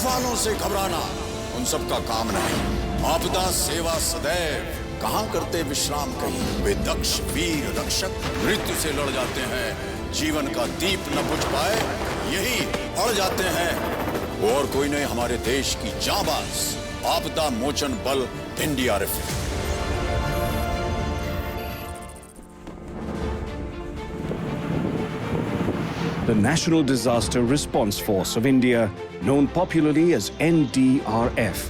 तूफानों से घबराना उन सब का काम नहीं। आपदा सेवा सदैव कहाँ करते विश्राम कहीं। वे दक्ष वीर रक्षक मृत्यु से लड़ जाते हैं, जीवन का दीप न बुझ पाए यही अड़ जाते हैं। वो और कोई नहीं, हमारे देश की जांबाज आपदा मोचन बल NDRF। The National Disaster Response Force of India, known popularly as NDRF,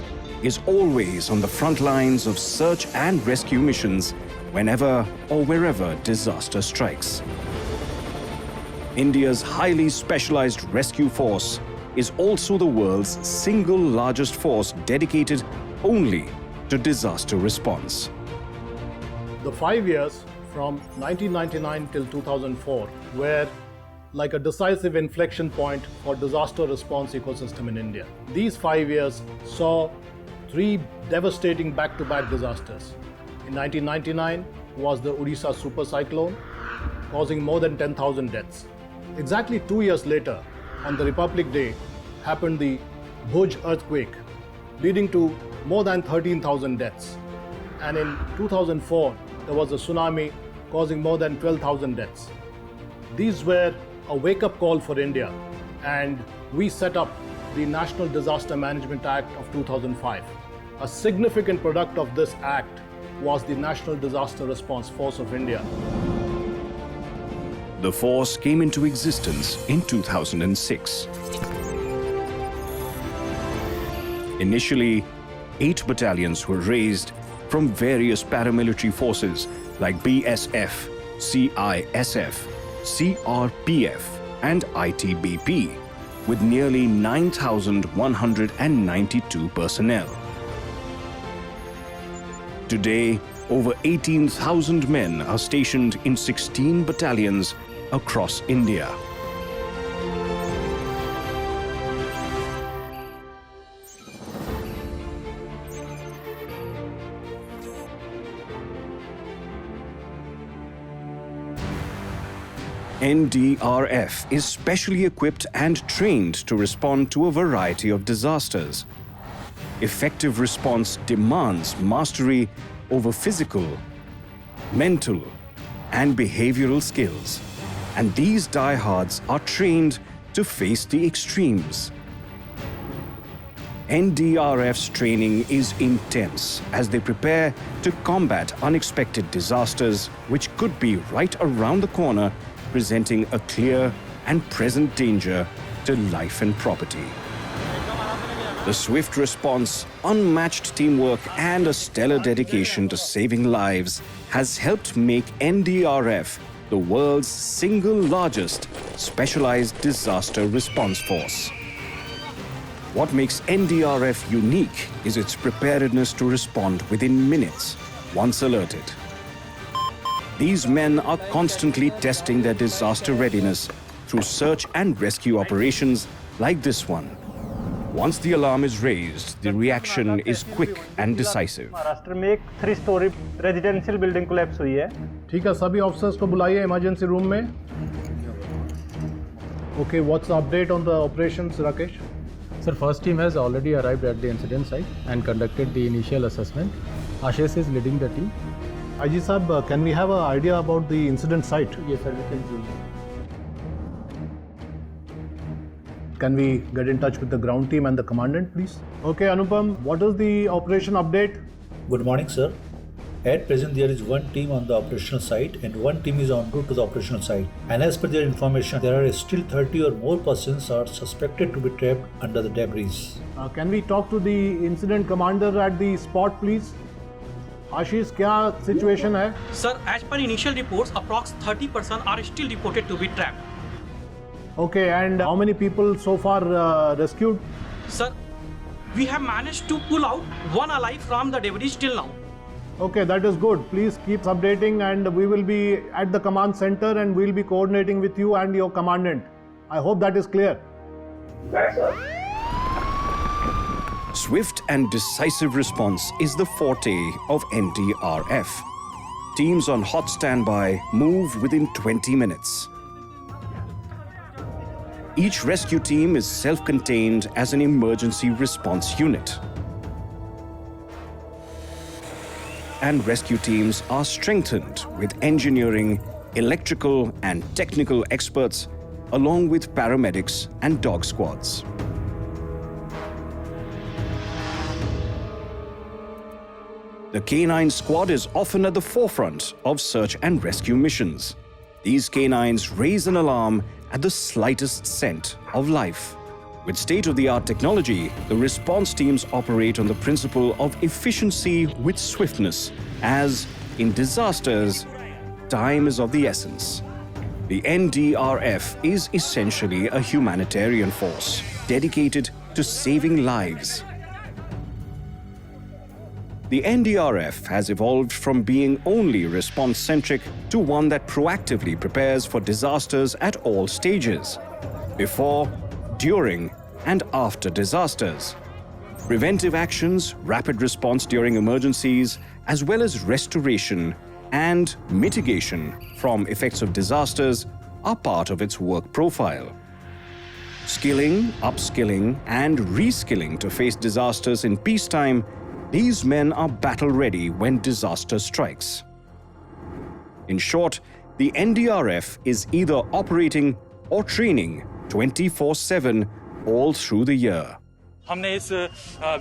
is always on the front lines of search and rescue missions whenever or wherever disaster strikes. India's highly specialized rescue force is also the world's single largest force dedicated only to disaster response. The 5 years from 1999 till 2004 were like a decisive inflection point for disaster response ecosystem in India. These 5 years saw 3 devastating back-to-back disasters. In 1999 was the Odisha super cyclone, causing more than 10,000 deaths. Exactly 2 years later, on the Republic Day, happened the Bhuj earthquake, leading to more than 13,000 deaths. And in 2004, there was a tsunami causing more than 12,000 deaths. These were a wake-up call for India, and we set up the National Disaster Management Act of 2005. A significant product of this act was the National Disaster Response Force of India. The force came into existence in 2006. Initially, 8 battalions were raised from various paramilitary forces like BSF, CISF, CRPF and ITBP, with nearly 9,192 personnel. Today, over 18,000 men are stationed in 16 battalions across India. NDRF is specially equipped and trained to respond to a variety of disasters. Effective response demands mastery over physical, mental, and behavioral skills. And these diehards are trained to face the extremes. NDRF's training is intense as they prepare to combat unexpected disasters which could be right around the corner, presenting a clear and present danger to life and property. The swift response, unmatched teamwork, and a stellar dedication to saving lives has helped make NDRF the world's single largest specialized disaster response force. What makes NDRF unique is its preparedness to respond within minutes once alerted. These men are constantly testing their disaster readiness through search and rescue operations like this one. Once the alarm is raised, the reaction is quick and decisive. Maharashtra में एक 3-story residential building collapse हुई है। ठीक है, सभी officers को बुलाइए emergency room में। Okay, what's the update on the operations, Rakesh? Sir, first team has already arrived at the incident site and conducted the initial assessment. Ashish is leading the team. IG Sahab, can we have an idea about the incident site? Yes, sir, we can see. Can we get in touch with the ground team and the commandant, please? Okay, Anupam, what is the operation update? Good morning, sir. At present, there is one team on the operational site and one team is en route to the operational site. And as per their information, there are still 30 or more persons are suspected to be trapped under the debris. Can we talk to the incident commander at the spot, please? Ashish, क्या situation है? Sir, as per initial reports, approx 30 persons are still reported to be trapped. Okay, and how many people so far rescued? Sir, we have managed to pull out one alive from the debris till now. Okay, that is good. Please keep updating and we will be at the command center and we will be coordinating with you and your commandant. I hope that is clear. Right, sir. Swift and decisive response is the forte of NDRF. Teams on hot standby move within 20 minutes. Each rescue team is self-contained as an emergency response unit. And rescue teams are strengthened with engineering, electrical and technical experts, along with paramedics and dog squads. The K9 squad is often at the forefront of search and rescue missions. These canines raise an alarm at the slightest scent of life. With state-of-the-art technology, the response teams operate on the principle of efficiency with swiftness, as in disasters, time is of the essence. The NDRF is essentially a humanitarian force dedicated to saving lives. The NDRF has evolved from being only response-centric to one that proactively prepares for disasters at all stages, before, during, and after disasters. Preventive actions, rapid response during emergencies, as well as restoration and mitigation from effects of disasters are part of its work profile. Skilling, upskilling, and reskilling to face disasters in peacetime, these men are battle-ready when disaster strikes. In short, the NDRF is either operating or training 24/7 all through the year. हमने इस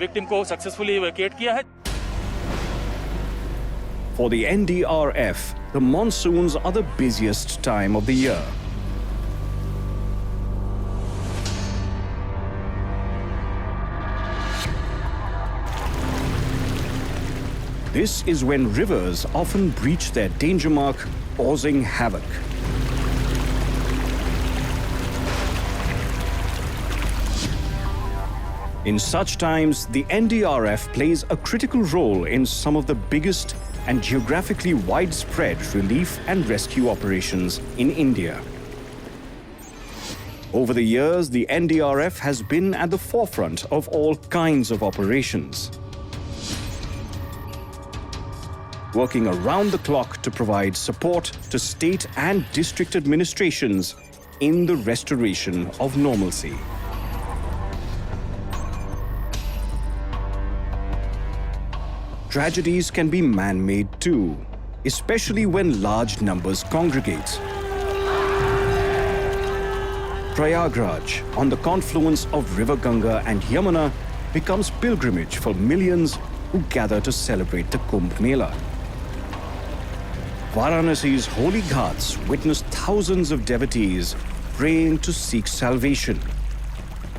victim को successfully evacuate किया है. For the NDRF, the monsoons are the busiest time of the year. This is when rivers often breach their danger mark, causing havoc. In such times, the NDRF plays a critical role in some of the biggest and geographically widespread relief and rescue operations in India. Over the years, the NDRF has been at the forefront of all kinds of operations, working around the clock to provide support to state and district administrations in the restoration of normalcy. Tragedies can be man-made too, especially when large numbers congregate. Prayagraj, on the confluence of River Ganga and Yamuna, becomes pilgrimage for millions who gather to celebrate the Kumbh Mela. Varanasi's holy ghats witness thousands of devotees praying to seek salvation.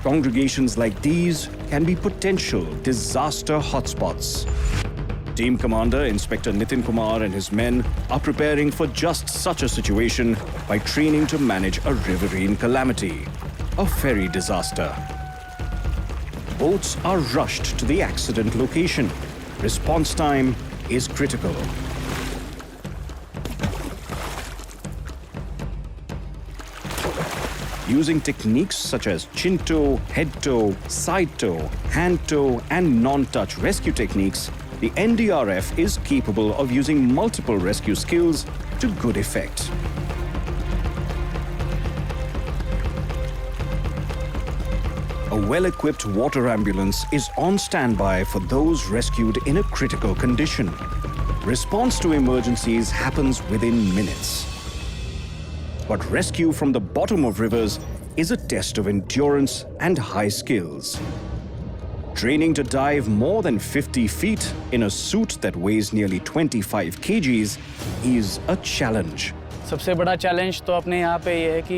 Congregations like these can be potential disaster hotspots. Team Commander Inspector Nitin Kumar and his men are preparing for just such a situation by training to manage a riverine calamity, a ferry disaster. Boats are rushed to the accident location. Response time is critical. Using techniques such as chin tow, head tow, side tow, hand tow, and non-touch rescue techniques, the NDRF is capable of using multiple rescue skills to good effect. A well-equipped water ambulance is on standby for those rescued in a critical condition. Response to emergencies happens within minutes. But rescue from the bottom of rivers is a test of endurance and high skills. Training to dive more than 50 feet in a suit that weighs nearly 25 kgs is a challenge. सबसे बड़ा challenge तो अपने यहाँ पे ये है कि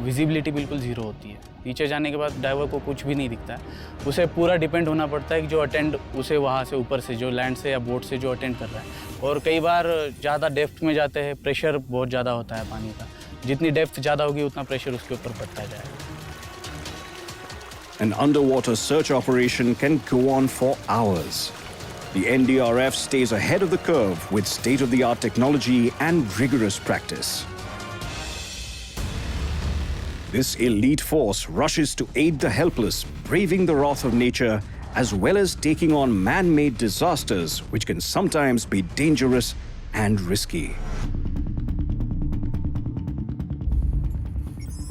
visibility बिल्कुल ज़ीरो होती है. नीचे जाने के बाद डाइवर को कुछ भी नहीं दिखता है. उसे पूरा डिपेंड होना पड़ता है कि जो अटेंड उसे वहाँ से ऊपर से जो लैंड से या बोट से जो अटेंड कर रहा है. और कई बार ज़्यादा डेप्थ में जाते हैं, प्रेशर बहुत ज़्यादा होता है पानी का. जितनी डेप्थ ज़्यादा होगी उतना प्रेशर उसके ऊपर पड़ता जाएगा. An underwater search operation can go on for hours. The NDRF stays ahead of the curve with state-of-the-art technology and rigorous practice. This elite force rushes to aid the helpless, braving the wrath of nature, as well as taking on man-made disasters, which can sometimes be dangerous and risky.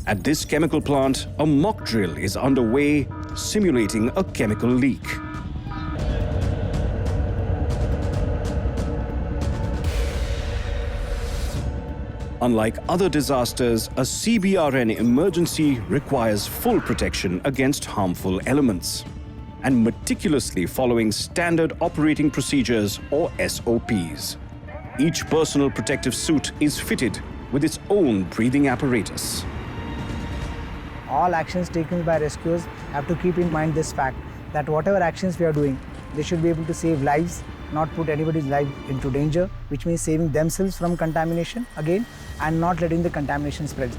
At this chemical plant, a mock drill is underway, simulating a chemical leak. Unlike other disasters, a CBRN emergency requires full protection against harmful elements and meticulously following standard operating procedures or SOPs. Each personal protective suit is fitted with its own breathing apparatus. All actions taken by rescuers have to keep in mind this fact that whatever actions we are doing, they should be able to save lives, not put anybody's life into danger, which means saving themselves from contamination again and not letting the contamination spread.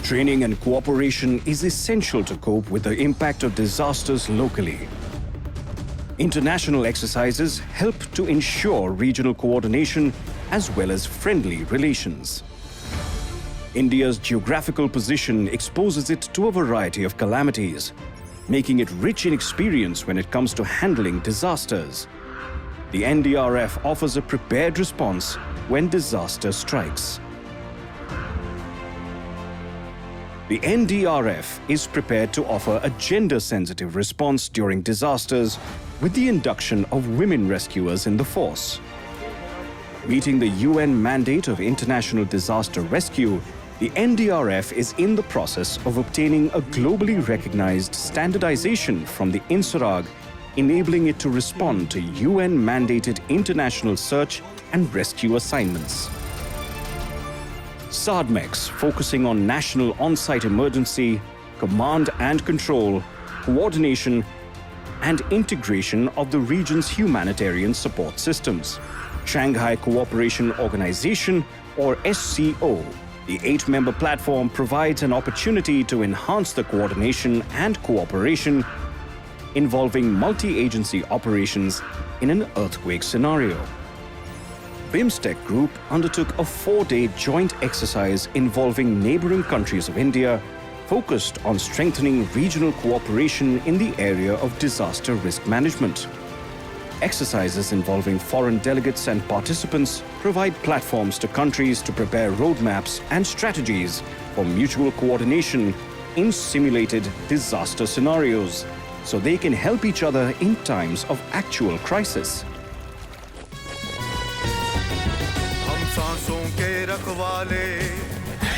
Training and cooperation is essential to cope with the impact of disasters locally. International exercises help to ensure regional coordination as well as friendly relations. India's geographical position exposes it to a variety of calamities, making it rich in experience when it comes to handling disasters. The NDRF offers a prepared response when disaster strikes. The NDRF is prepared to offer a gender-sensitive response during disasters with the induction of women rescuers in the force. Meeting the UN mandate of international disaster rescue, the NDRF is in the process of obtaining a globally recognized standardization from the INSARAG, enabling it to respond to UN-mandated international search and rescue assignments. SADMEX, focusing on national on-site emergency, command and control, coordination, and integration of the region's humanitarian support systems. Shanghai Cooperation Organization, or SCO. The 8-member platform provides an opportunity to enhance the coordination and cooperation involving multi-agency operations in an earthquake scenario. BIMSTEC Group undertook a 4-day joint exercise involving neighboring countries of India, focused on strengthening regional cooperation in the area of disaster risk management. Exercises involving foreign delegates and participants provide platforms to countries to prepare roadmaps and strategies for mutual coordination in simulated disaster scenarios, so they can help each other in times of actual crisis. हम सांसों के रखवाले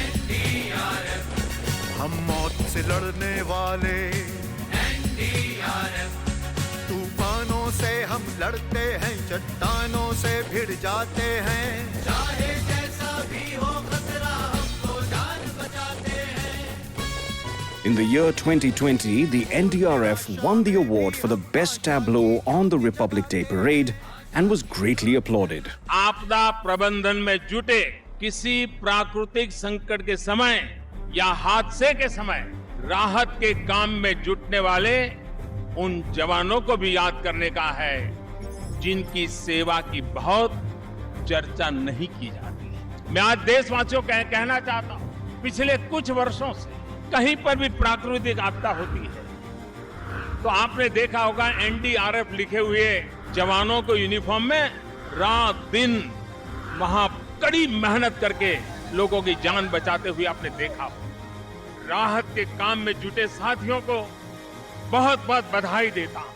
NDRF, हम मौत से लड़ने वाले NDRF, तूफानों से हम लड़ते हैं, चट्टानों से भिड़ जाते हैं, चाहे जैसा भी हो खतरा हमको जान बचाते हैं. In the year 2020, the NDRF won the award for the best tableau on the Republic Day parade and was greatly applauded. आपदा प्रबंधन में जुटे किसी प्राकृतिक संकट के समय या हादसे के समय राहत के काम में जुटने वाले उन जवानों को भी याद करने का है जिनकी सेवा की बहुत चर्चा नहीं की जाती है. मैं आज देशवासियों को कहना चाहता हूं, पिछले कुछ वर्षों से कहीं पर भी प्राकृतिक आपदा होती है तो आपने देखा होगा एनडीआरएफ लिखे हुए जवानों को यूनिफॉर्म में रात दिन वहां कड़ी मेहनत करके लोगों की जान बचाते हुए आपने देखा. राहत के काम में जुटे साथियों को बहुत-बहुत बधाई देता हूं.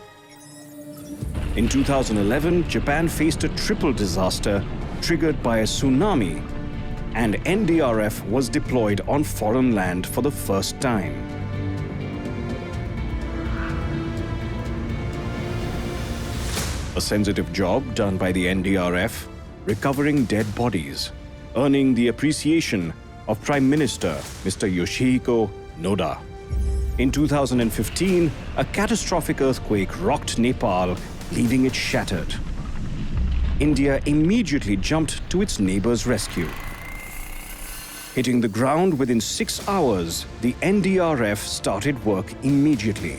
In 2011, Japan faced a triple disaster triggered by a tsunami, and NDRF was deployed on foreign land for the first time. A sensitive job done by the NDRF, recovering dead bodies, earning the appreciation of Prime Minister Mr. Yoshihiko Noda. In 2015, a catastrophic earthquake rocked Nepal, leaving it shattered. India immediately jumped to its neighbor's rescue. Hitting the ground within 6 hours, the NDRF started work immediately.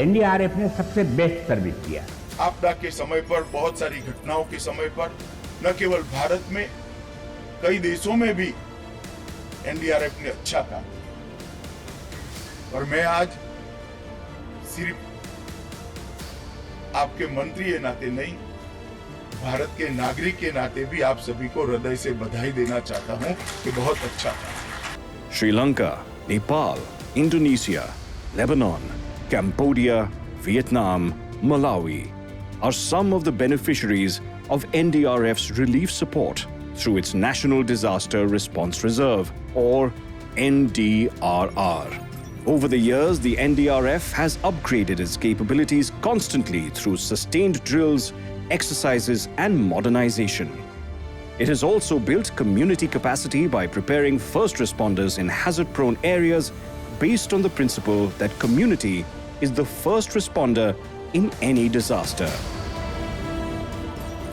NDRF ने सबसे best service किया. आपदा के समय पर, बहुत सारी घटनाओं के समय पर न केवल भारत में, कई देशों में भी एनडीआरएफ ने अच्छा काम किया. और मैं आज सिर्फ आपके मंत्री के नाते नहीं, भारत के नागरिक के नाते भी आप सभी को हृदय से बधाई देना चाहता हूं कि बहुत अच्छा था। Sri Lanka, Nepal, Indonesia, Lebanon, Cambodia, Vietnam, Malawi are some of the beneficiaries of NDRF's relief support through its National Disaster Response Reserve, or NDRR. Over the years, the NDRF has upgraded its capabilities constantly through sustained drills, exercises, and modernization. It has also built community capacity by preparing first responders in hazard-prone areas based on the principle that community is the first responder in any disaster.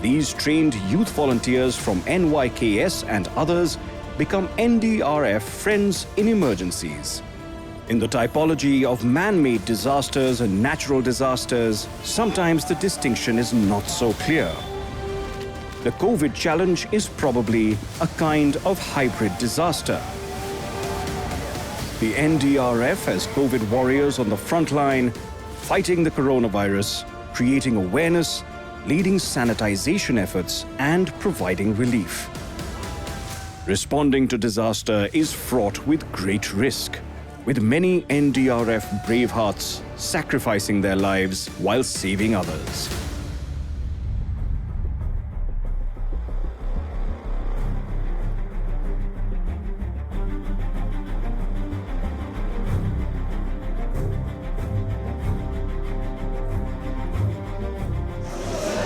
These trained youth volunteers from NYKS and others become NDRF friends in emergencies. In the typology of man-made disasters and natural disasters, sometimes the distinction is not so clear. The COVID challenge is probably a kind of hybrid disaster. The NDRF has COVID warriors on the front line, fighting the coronavirus, creating awareness, leading sanitization efforts, and providing relief. Responding to disaster is fraught with great risk, with many NDRF bravehearts sacrificing their lives while saving others.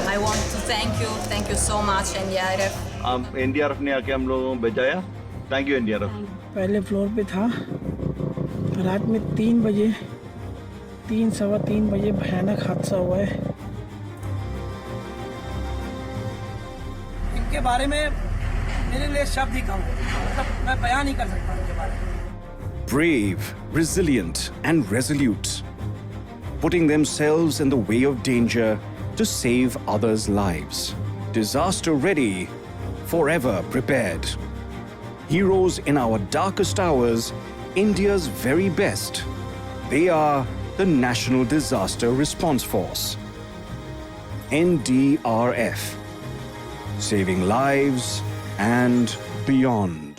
I want to thank you so much NDRF. NDRF ने आके हम लोगों को बचाया. Thank you NDRF. पहले floor पे था. रात में 3 बजे 3-3:15 बजे भयानक हादसा हुआ है. इनके बारे में मेरे लिए शब्द ही कम है. मतलब मैं बयान नहीं कर सकता इनके बारे में. Brave, resilient, and resolute, putting themselves in the way of danger to save others' lives. Disaster ready, forever prepared. Heroes in our darkest hours, India's very best. They are the National Disaster Response Force, NDRF, saving lives and beyond.